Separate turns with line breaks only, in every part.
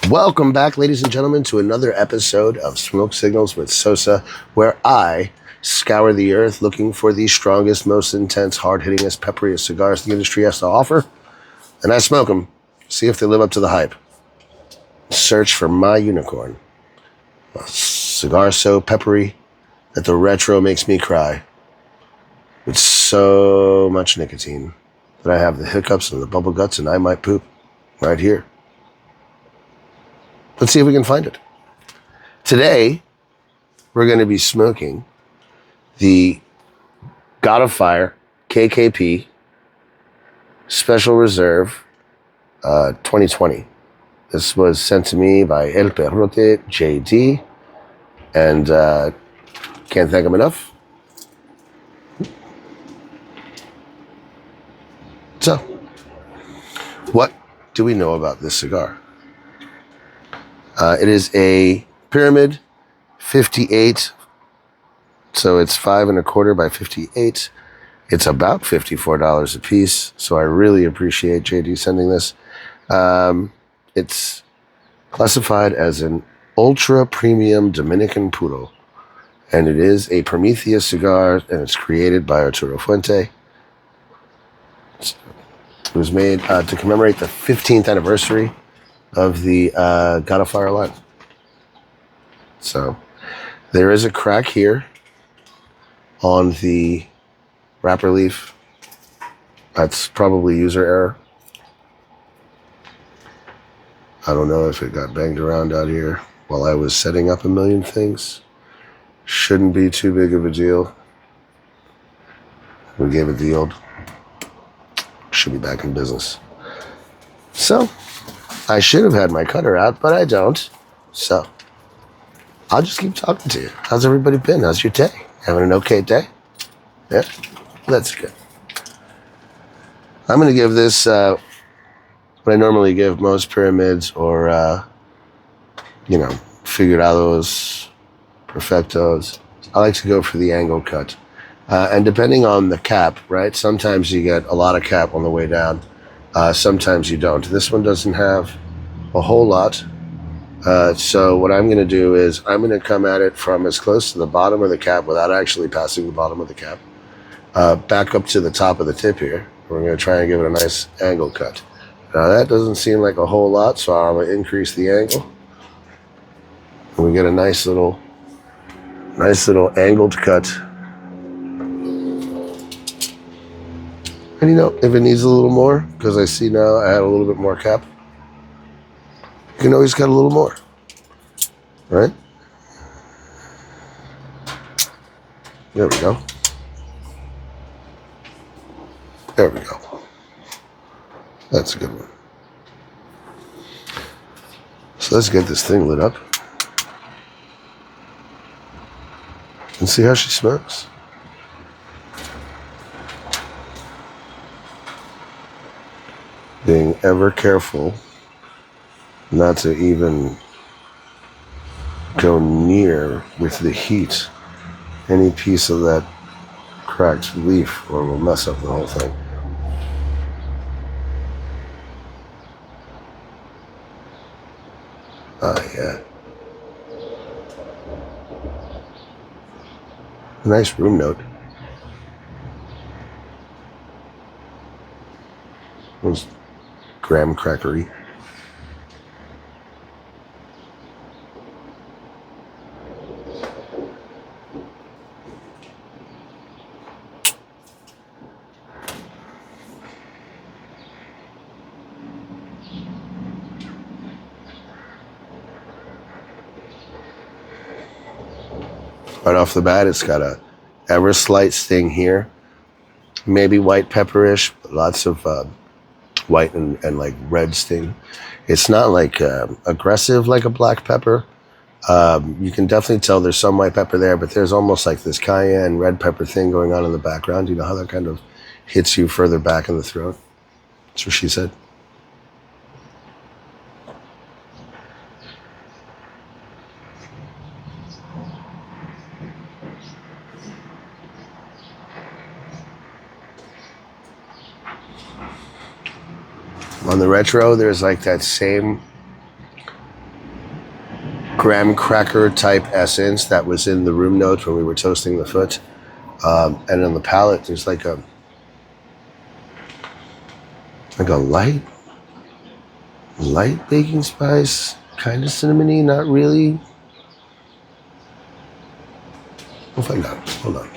Welcome back, ladies and gentlemen, to another episode of Smoke Signals with Sosa, where I scour the earth looking for the strongest, most intense, hard-hittingest, pepperiest cigars the industry has to offer, and I smoke them, see if they live up to the hype. Search for my unicorn, a cigar so peppery that the retro makes me cry, with so much nicotine that I have the hiccups and the bubble guts and I might poop right here. Let's see if we can find it. Today, we're going to be smoking the God of Fire KKP Special Reserve 2020. This was sent to me by El Perrote JD, and can't thank him enough. So, what do we know about this cigar? It is a Pyramid 58, so it's 5 1/4 by 58. It's about $54 a piece, so I really appreciate JD sending this. It's classified as an ultra premium Dominican Puro, and it is a Prometheus cigar, and it's created by Arturo Fuente. It was made to commemorate the 15th anniversary of the God of Fire line. So there is a crack here on the wrapper leaf. That's probably user error. I don't know if it got banged around out here while I was setting up a million things. Shouldn't be too big of a deal. We gave it the old. Should be back in business. So I should have had my cutter out, but I don't. So I'll just keep talking to you. How's everybody been? How's your day? Having an okay day? Yeah? That's good. I'm going to give this what I normally give most pyramids or, figurados, perfectos. I like to go for the angle cut. And depending on the cap, right? Sometimes you get a lot of cap on the way down. Sometimes you don't. This one doesn't have a whole lot. So what I'm going to do is I'm going to come at it from as close to the bottom of the cap without actually passing the bottom of the cap, back up to the top of the tip here. We're going to try and give it a nice angle cut. Now that doesn't seem like a whole lot, so I'm going to increase the angle. And we get a nice little angled cut. And if it needs a little more, because I see now I had a little bit more cap, you can always cut a little more, right? There we go. There we go. That's a good one. So let's get this thing lit up and see how she smokes. Being ever careful not to even go near with the heat any piece of that cracked leaf, or we'll mess up the whole thing. Yeah. A nice room note. It was graham crackery. Right off the bat, it's got a ever slight sting here. Maybe white pepperish, but lots of white and like red sting. It's not like aggressive like a black pepper. You can definitely tell there's some white pepper there, but there's almost like this cayenne red pepper thing going on in the background. You know how that kind of hits you further back in the throat? That's what she said. On the retro, there's like that same graham cracker type essence that was in the room note when we were toasting the foot. And on the palate, there's like a light baking spice, kind of cinnamony, not really. We'll find out. Hold on.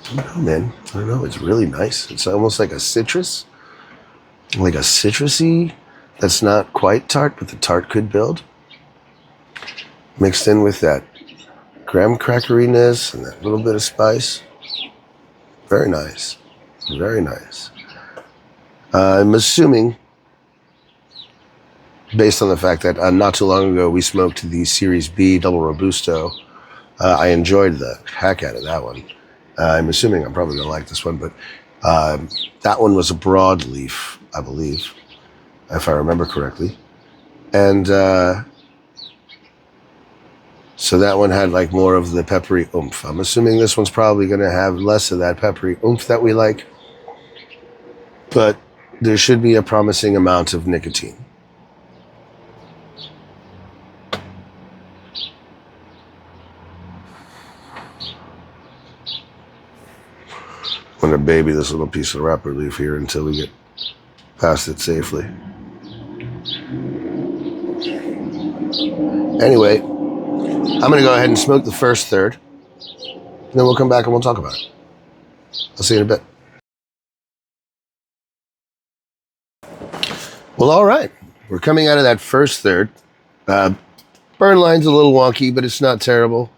I don't know, man. I don't know. It's really nice. It's almost like a citrus. Like a citrusy that's not quite tart, but the tart could build. Mixed in with that graham crackeriness and that little bit of spice. Very nice. Very nice. I'm assuming, based on the fact that not too long ago we smoked the Series B Double Robusto, I enjoyed the heck out of that one. I'm assuming I'm probably going to like this one, but that one was a broadleaf, I believe, if I remember correctly. And so that one had like more of the peppery oomph. I'm assuming this one's probably going to have less of that peppery oomph that we like, but there should be a promising amount of nicotine. I'm going to baby this little piece of wrapper leaf here until we get past it safely. Anyway, I'm going to go ahead and smoke the first third, and then we'll come back and we'll talk about it. I'll see you in a bit. Well, all right. We're coming out of that first third. Burn line's a little wonky, but it's not terrible.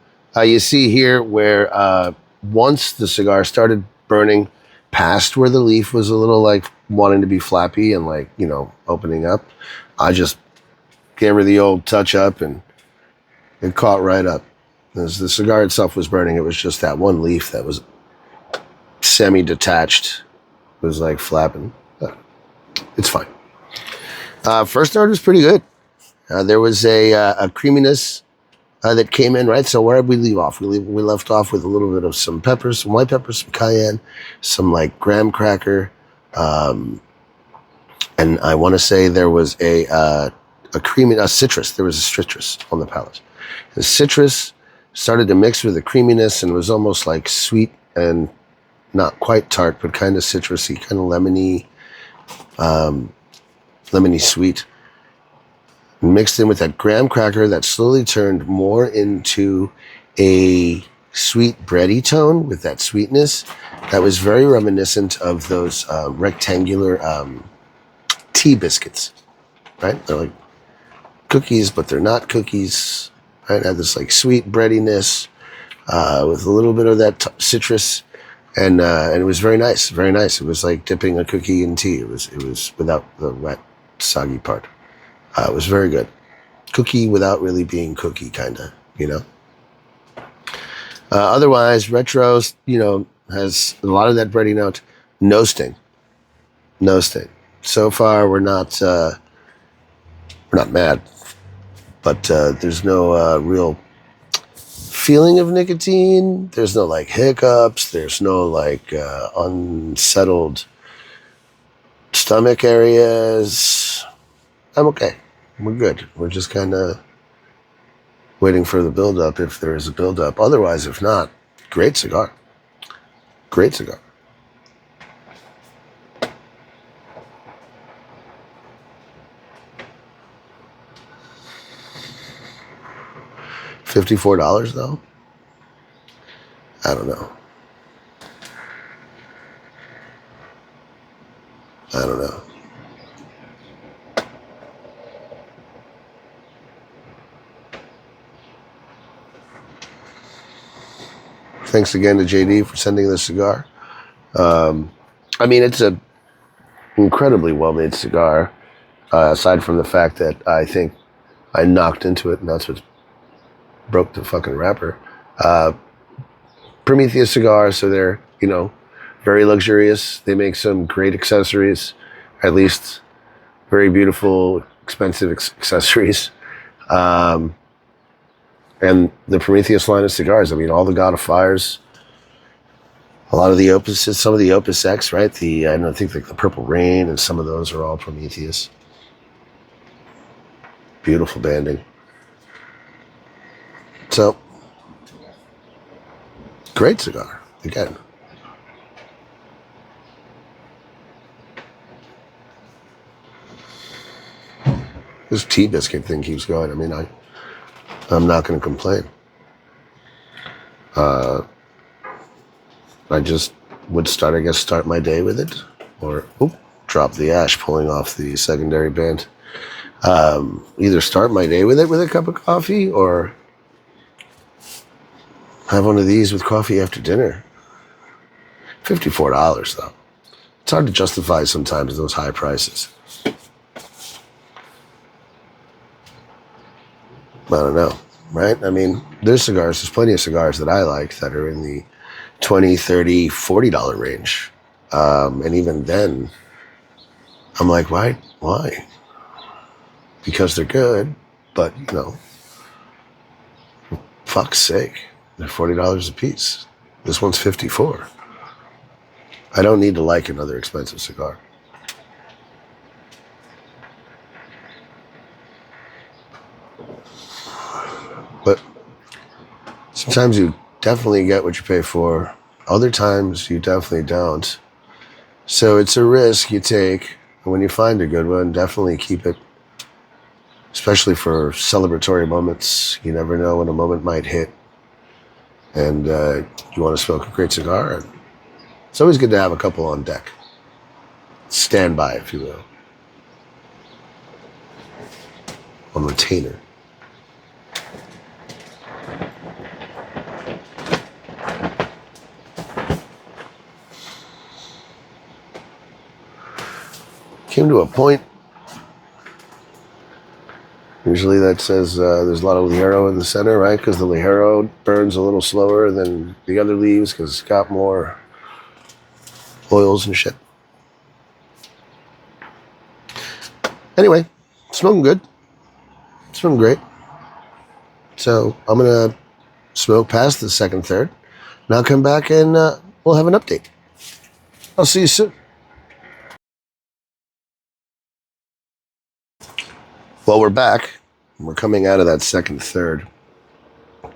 You see here where once the cigar started burning past where the leaf was a little like wanting to be flappy and like, you know, opening up, I just gave her the old touch up and it caught right up. As the cigar itself was burning, it was just that one leaf that was semi-detached. It was like flapping. It's fine. First start was pretty good. There was a creaminess that came in, right? So where did we leave off? We left off with a little bit of some peppers, some white peppers, some cayenne, some like graham cracker. And I want to say there was a citrus. There was a citrus on the palate. The citrus started to mix with the creaminess and was almost like sweet and not quite tart, but kind of citrusy, kind of lemony sweet. Mixed in with that graham cracker that slowly turned more into a sweet bready tone with that sweetness that was very reminiscent of those rectangular tea biscuits, right? They're like cookies, but they're not cookies, right? It had this like sweet breadiness with a little bit of that citrus, and it was very nice, very nice. It was like dipping a cookie in tea. It was without the wet, soggy part. It was very good. Cookie without really being cookie, kind of, you know? Otherwise, Retros, you know, has a lot of that bready note. No sting. No sting. So far, we're not mad, but there's no real feeling of nicotine. There's no, like, hiccups. There's no, like, unsettled stomach areas. I'm okay. We're good. We're just kind of waiting for the build-up if there is a build-up. Otherwise, if not, great cigar. Great cigar. $54 though? I don't know. I don't know. Thanks again to JD for sending this cigar. I mean, it's an incredibly well-made cigar, aside from the fact that I think I knocked into it and that's what broke the fucking wrapper. Prometheus cigars, so they're, you know, very luxurious. They make some great accessories, at least very beautiful, expensive accessories. And the Prometheus line of cigars. I mean, all the God of Fires, a lot of the Opuses, some of the Opus X, right? I think like the Purple Rain and some of those are all Prometheus. Beautiful banding. So, great cigar, again. This tea biscuit thing keeps going. I mean, I'm not going to complain. I just would start my day with it, or drop the ash, pulling off the secondary band. Either start my day with it with a cup of coffee, or have one of these with coffee after dinner. $54 though. It's hard to justify sometimes those high prices. I don't know, right? I mean, there's plenty of cigars that I like that are in the $20, $30, $40 range. And even then, I'm like, why? Because they're good, but, fuck's sake, they're $40 a piece. This one's $54. I don't need to like another expensive cigar. But sometimes you definitely get what you pay for. Other times you definitely don't. So it's a risk you take. And when you find a good one, definitely keep it. Especially for celebratory moments. You never know when a moment might hit. And you want to smoke a great cigar. And it's always good to have a couple on deck. Standby, if you will. On retainer. Came to a point. Usually that says there's a lot of Ligero in the center, right? Because the Ligero burns a little slower than the other leaves because it's got more oils and shit. Anyway, smoking good. Smoking great. So I'm going to smoke past the second, third. And I'll come back and we'll have an update. I'll see you soon. Well, we're back. We're coming out of that second, third,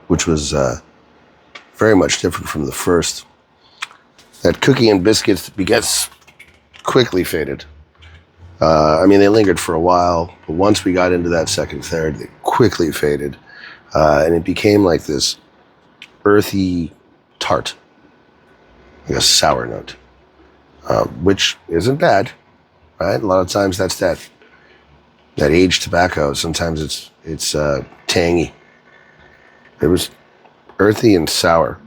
which was very much different from the first. That cookie and biscuits gets quickly faded. I mean, they lingered for a while, but once we got into that second, third, they quickly faded. And it became like this earthy tart, like a sour note, which isn't bad, right? A lot of times that's that aged tobacco. Sometimes it's tangy. It was earthy and sour.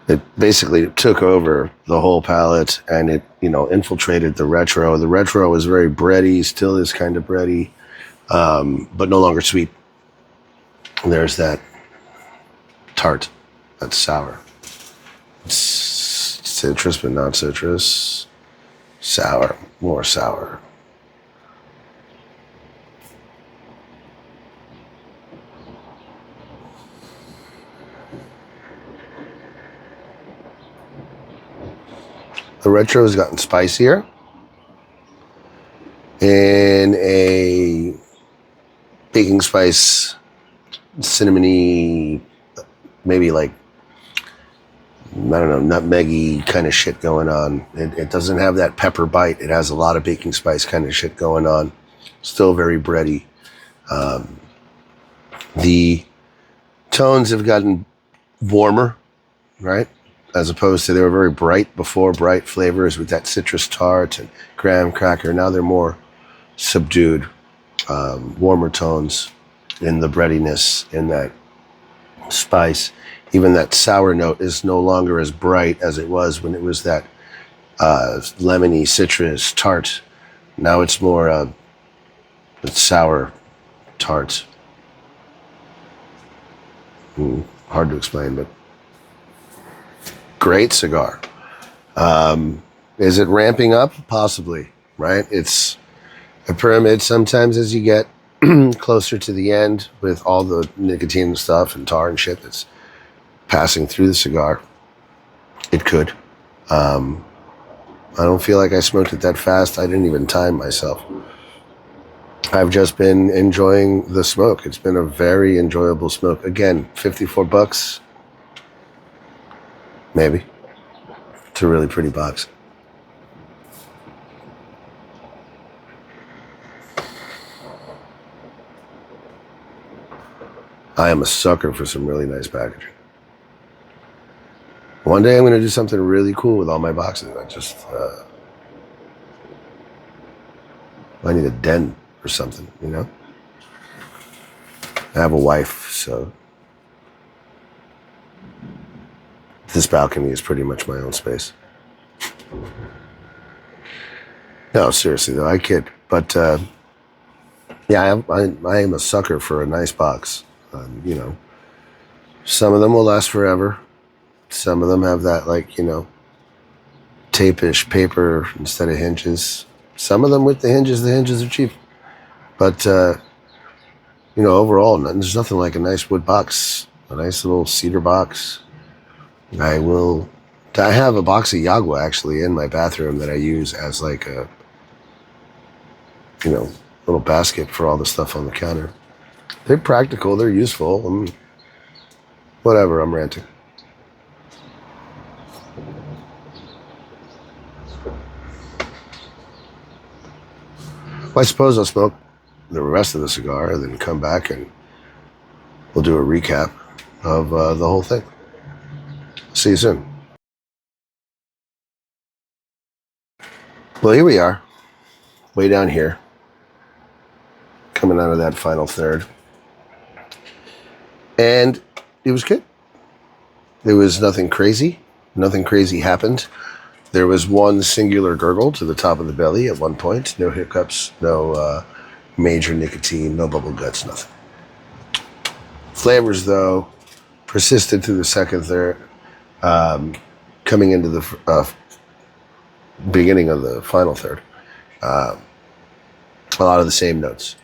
It basically took over the whole palate, and it infiltrated the retro. The retro was very bready, still is kind of bready, but no longer sweet. There's that tart, that's sour. It's citrus, but not citrus. Sour, more sour. The retro has gotten spicier in a baking spice, cinnamony, maybe like, I don't know, nutmeggy kind of shit going on. It doesn't have that pepper bite. It has a lot of baking spice kind of shit going on. Still very bready. The tones have gotten warmer, right? As opposed to, they were very bright before, bright flavors with that citrus tart and graham cracker. Now they're more subdued, warmer tones in the breadiness, in that spice. Even that sour note is no longer as bright as it was when it was that lemony citrus tart. Now it's more it's sour tart. Hard to explain, but great cigar. Is it ramping up? Possibly, right? It's a pyramid. Sometimes as you get closer to the end with all the nicotine and stuff and tar and shit that's passing through the cigar, it could. I don't feel like I smoked it that fast. I didn't even time myself. I've just been enjoying the smoke. It's been a very enjoyable smoke. Again, $54, maybe. It's a really pretty box. I am a sucker for some really nice packaging. One day I'm going to do something really cool with all my boxes. I need a den or something, you know? I have a wife, so this balcony is pretty much my own space. No, seriously though, I kid. But yeah, I am a sucker for a nice box. You know, some of them will last forever. Some of them have that, like, you know, tape-ish paper instead of hinges. Some of them with the hinges are cheap. But, you know, overall, there's nothing like a nice wood box, a nice little cedar box. I have a box of Yagua actually in my bathroom that I use as like a, you know, little basket for all the stuff on the counter. They're practical, they're useful. Whatever, I'm ranting. Well, I suppose I'll smoke the rest of the cigar and then come back and we'll do a recap of the whole thing. See you soon. Well, here we are, way down here, coming out of that final third. And it was good. There was nothing crazy. Nothing crazy happened. There was one singular gurgle to the top of the belly at one point. No hiccups, no major nicotine, no bubble guts, nothing. Flavors, though, persisted through the second third, coming into the beginning of the final third. A lot of the same notes.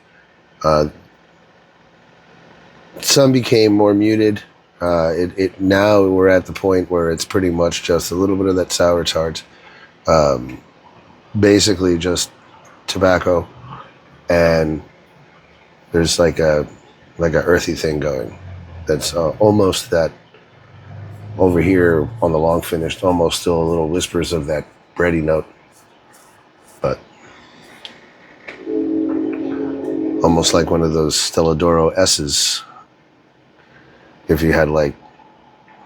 Some became more muted. Now we're at the point where it's pretty much just a little bit of that sour tart, basically just tobacco, and there's like a earthy thing going. That's almost that over here on the long finished, almost still a little whispers of that bready note, but almost like one of those Stelladoro S's. If you had like,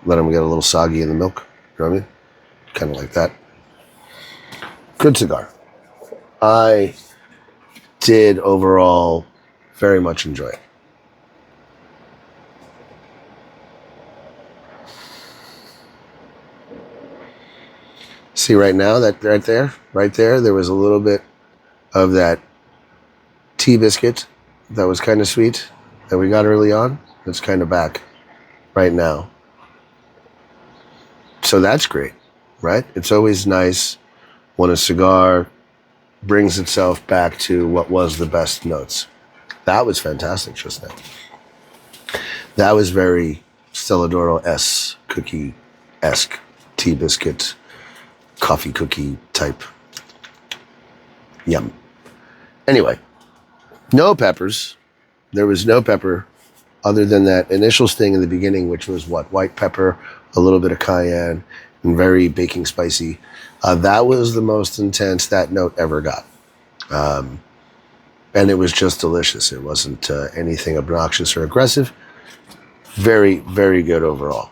let them get a little soggy in the milk, you know what I mean? Kind of like that. Good cigar. I did overall very much enjoy it. See right now, that right there, there was a little bit of that tea biscuit that was kind of sweet that we got early on. It's kind of back right now. So that's great, right? It's always nice when a cigar brings itself back to what was the best notes. That was fantastic just now. That was very Stelladoro-esque, cookie-esque, tea biscuit, coffee cookie type. Yum. Anyway, no peppers. There was no pepper other than that initial sting in the beginning, which was what? White pepper, a little bit of cayenne, and very baking spicy. That was the most intense that note ever got. And it was just delicious. It wasn't anything obnoxious or aggressive. Very, very good overall.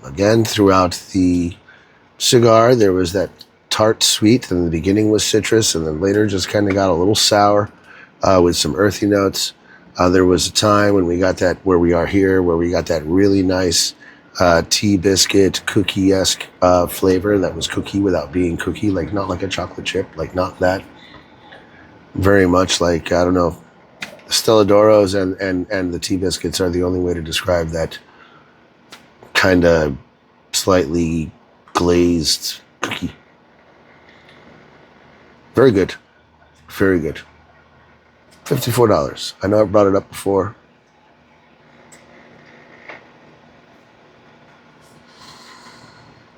Again, throughout the cigar, there was that tart sweet, and in the beginning was citrus, and then later just kind of got a little sour with some earthy notes. There was a time when we got that, where we are here, where we got that really nice tea biscuit, cookie-esque flavor that was cookie without being cookie, like not like a chocolate chip, like not that. Very much like, I don't know, Stelladoros and the tea biscuits are the only way to describe that kind of slightly glazed cookie. Very good. Very good. $54. I know I've brought it up before.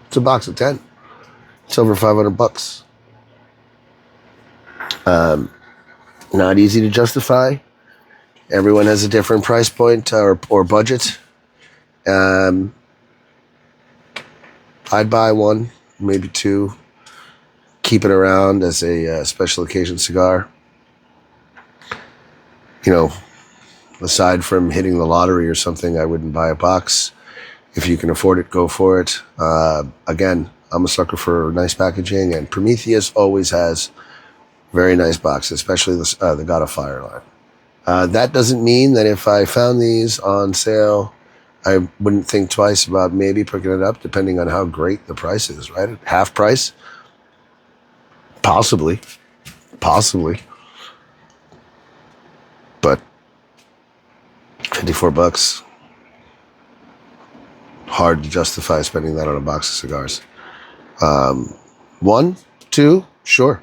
It's a box of 10. It's over $500. Not easy to justify. Everyone has a different price point or budget. I'd buy one, maybe two. Keep it around as a special occasion cigar. You know, aside from hitting the lottery or something, I wouldn't buy a box. If you can afford it, go for it. Again, I'm a sucker for nice packaging, and Prometheus always has very nice boxes, especially the God of Fire line. That doesn't mean that if I found these on sale, I wouldn't think twice about maybe picking it up, depending on how great the price is, right? Half price? Possibly. But $54, hard to justify spending that on a box of cigars. One, two, sure.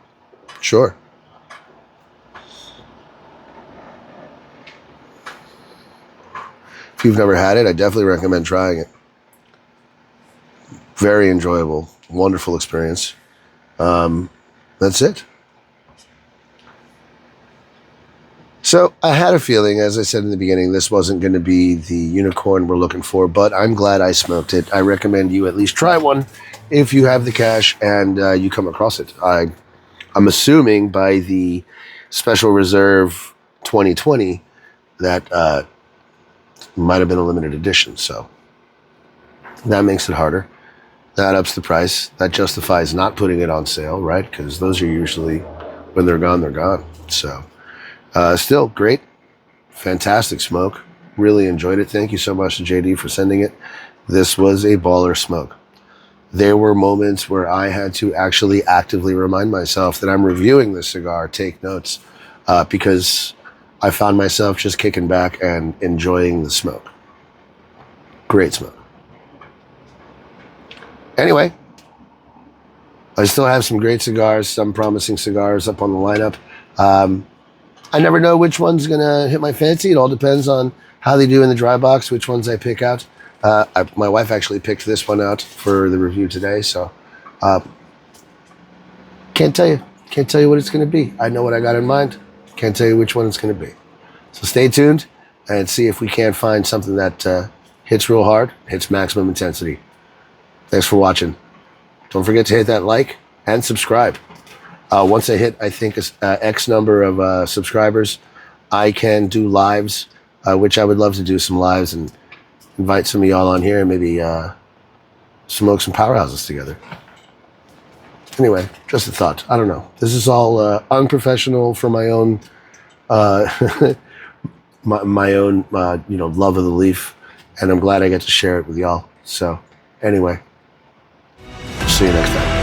If you've never had it, I definitely recommend trying it. Very enjoyable, wonderful experience. That's it. So I had a feeling, as I said in the beginning, this wasn't going to be the unicorn we're looking for, but I'm glad I smoked it. I recommend you at least try one if you have the cash and you come across it. I'm assuming by the Special Reserve 2020 that might have been a limited edition, so that makes it harder. That ups the price. That justifies not putting it on sale, right? Because those are usually, when they're gone, they're gone. So still great, fantastic smoke. Really enjoyed it. Thank you so much to JD for sending it. This was a baller smoke. There were moments where I had to actually actively remind myself that I'm reviewing this cigar, take notes, because I found myself just kicking back and enjoying the smoke. Great smoke. Anyway, I still have some great cigars, some promising cigars up on the lineup. I never know which one's going to hit my fancy. It all depends on how they do in the dry box, which ones I pick out. My wife actually picked this one out for the review today, so can't tell you. Can't tell you what it's going to be. I know what I got in mind. Can't tell you which one it's going to be. So stay tuned and see if we can't find something that hits real hard, hits maximum intensity. Thanks for watching. Don't forget to hit that like and subscribe. Once I hit, I think, X number of subscribers, I can do lives, which I would love to do some lives and invite some of y'all on here and maybe smoke some powerhouses together. Anyway, just a thought. I don't know. This is all unprofessional for my own, my own, love of the leaf, and I'm glad I get to share it with y'all. So, anyway, see you next time.